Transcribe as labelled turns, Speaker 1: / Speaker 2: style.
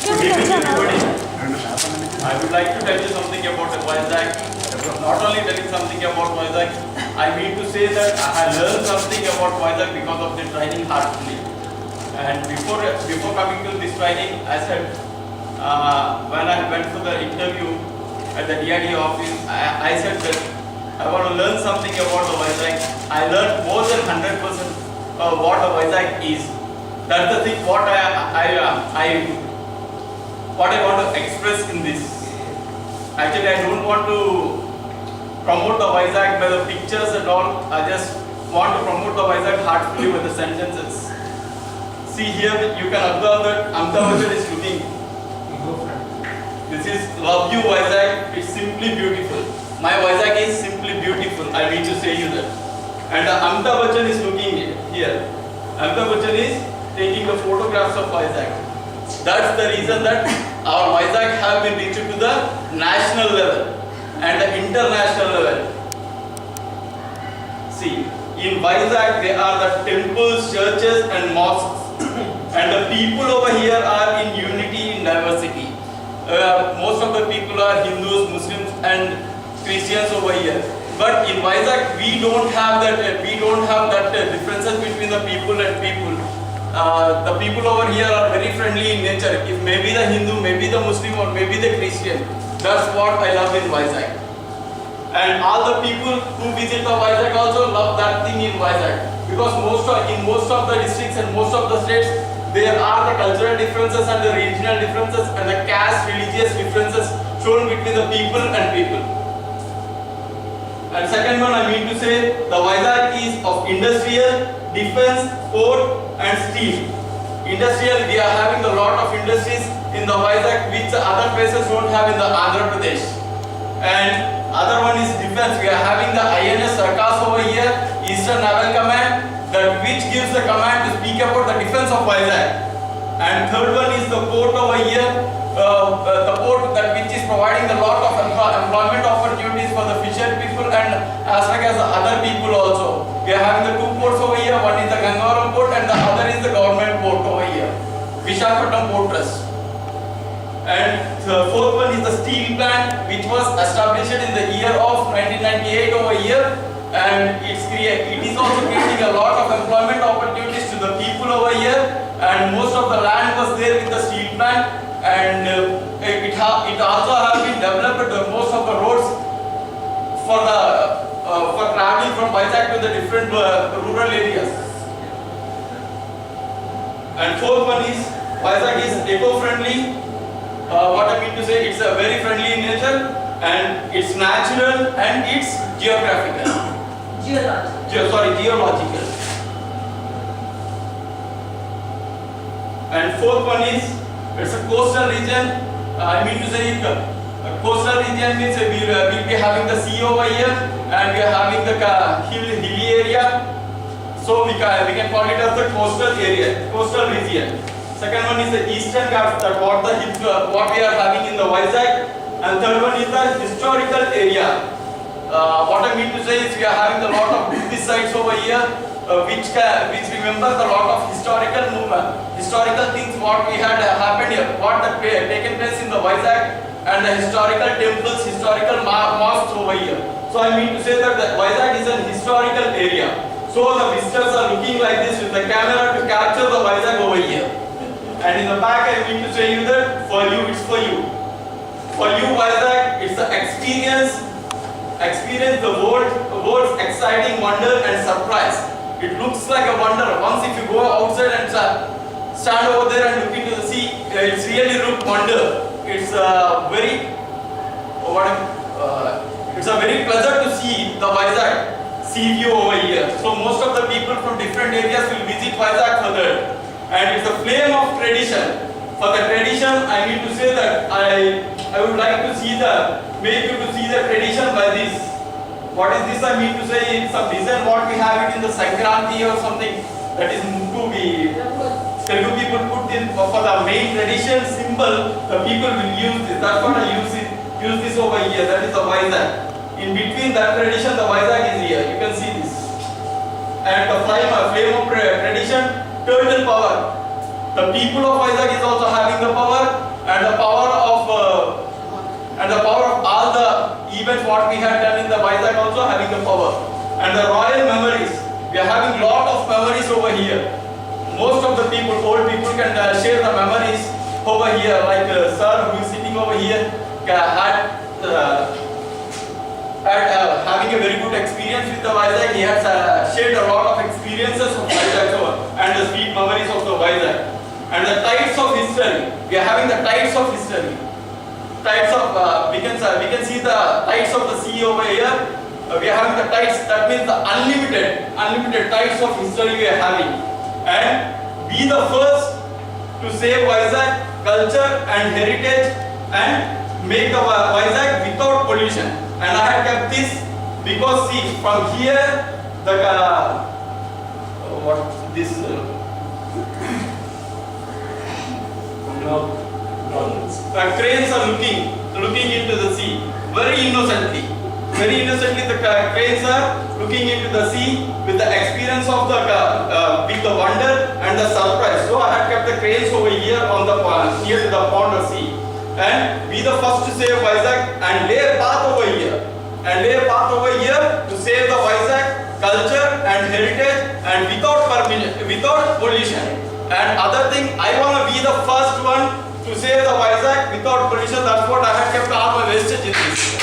Speaker 1: Good evening, everybody. I would like to tell you something about Vizag. Not only telling something about Vizag, I mean to say that I learned something about Vizag because of the training heartfully. And before coming to this training, I said when I went to the interview at the DID office, I said that I want to learn something about the Vizag. I learned more than 100% of what the Vizag is. That's the thing what I want to express in this. Actually, I don't want to promote the Vizag by the pictures and all. I just want to promote the Vizag heartfully with the sentences. See here, you can observe that Amitabh is looking. This is Love You Vizag. It's simply beautiful. My Vizag is simply beautiful. I need to say you that. And Amitabh Bachchan is looking here. Amitabh Bachchan is taking the photographs of Vizag. That's the reason that our Vizag have been reached to the national level and the international level. See, in Vizag there are the temples, churches and mosques. And the people over here are in unity, in diversity. Most of the people are Hindus, Muslims and Christians over here. But in Vizag we don't have that differences between the people and people. The people over here are very friendly in nature. If maybe the Hindu, maybe the Muslim or maybe the Christian. That's what I love in Vizag. And all the people who visit the Vizag also love that thing in Vizag. Because in most of the districts and most of the states, there are the cultural differences and the regional differences and the caste, religious differences shown between the people and people. And second one, I mean to say, the Vizag is of industrial, defense, port and steel. Industrial, we are having a lot of industries in the Vizag which other places don't have in the Andhra Pradesh. And other one is defense. We are having the INS Sarkas over here, Eastern Naval Command, that which gives the command to speak about the defense of Vizag. And third one is the port over here, the port that which is providing a lot of employment opportunities for the fisher people and as well as the other people also. We are having the two ports over here. One is the Gangavaram port and the other is the government port over here, Visakhapatnam Port Trust. And the fourth one is the steel plant which was established in the year of 1998 over here, and it is also creating a lot of employment opportunities to the people over here, and most of the land was there with the steel plant, and it also has been developed most of the roads for traveling from Vizag to the different rural areas. And fourth one is Vizag is eco-friendly. What I mean to say, it's a very friendly in nature and it's natural and it's geographical. Geological. And fourth one is it's a coastal region. I mean to say coastal region means we'll be having the sea over here and we are having the hilly area. So we can call it as the coastal area, coastal region. Second one is the Eastern Ghats, that what we are having in the Vizag. And third one is the historical area. What I mean to say is we are having a lot of Buddhist sites over here, which remembers a lot of historical things what we had happened here, what had taken place in the Vizag, and the historical temples, historical mosques over here. So I mean to say that the Vizag is an historical area. So the visitors are looking like this with the camera to capture the Vizag over here. And in the back I mean to say you that for you, it's for you. For you Vizag, it's the experience the world's exciting wonder and surprise. It looks like a wonder. Once if you go outside and stand over there and look into the sea, it's really look wonder. It's a very pleasure to see the Vizag sea view over here. So most of the people from different areas will visit Vizag for that. And it's a flame of tradition. For the tradition, I need to say that I would like to make you to see the tradition by this. What is this? I mean to say it's some design what we have it in the Sankranti or something that is to be Telugu people put in for the main tradition symbol. The people will use this. That's what I use this over here. That is the Vizag. In between that tradition, the Vizag is here. You can see this. And the flame of tradition, turtle power. The people of Vizag is also having the power, and the power of all the events what we had done in the Vizag also having the power, and the royal memories. We are having lot of memories over here. Most of the people, old people, can share the memories over here. Like sir who is sitting over here had having a very good experience with the Vizag. He has shared a lot of experiences of Vizag and the sweet memories of the Vizag. And the tides of history. We are having the tides of history. Tides of we can see the tides of the sea over here. We are having the tides. That means the unlimited tides of history we are having. And be the first to save Vizag culture and heritage and make the Vizag without pollution. And I have kept this because see from here the what this cranes are looking into the sea very innocently. Very innocently, the cranes are looking into the sea with the experience of the with the wonder and the surprise. So I have kept the cranes over here on the near to the pond or sea. And be the first to save Vizag and lay a path over here. And lay a path over here to save the Vizag culture and heritage and without pollution. And other thing, I want to be the first one to save the Vizag without pollution. That's what I have kept all my wastage in this.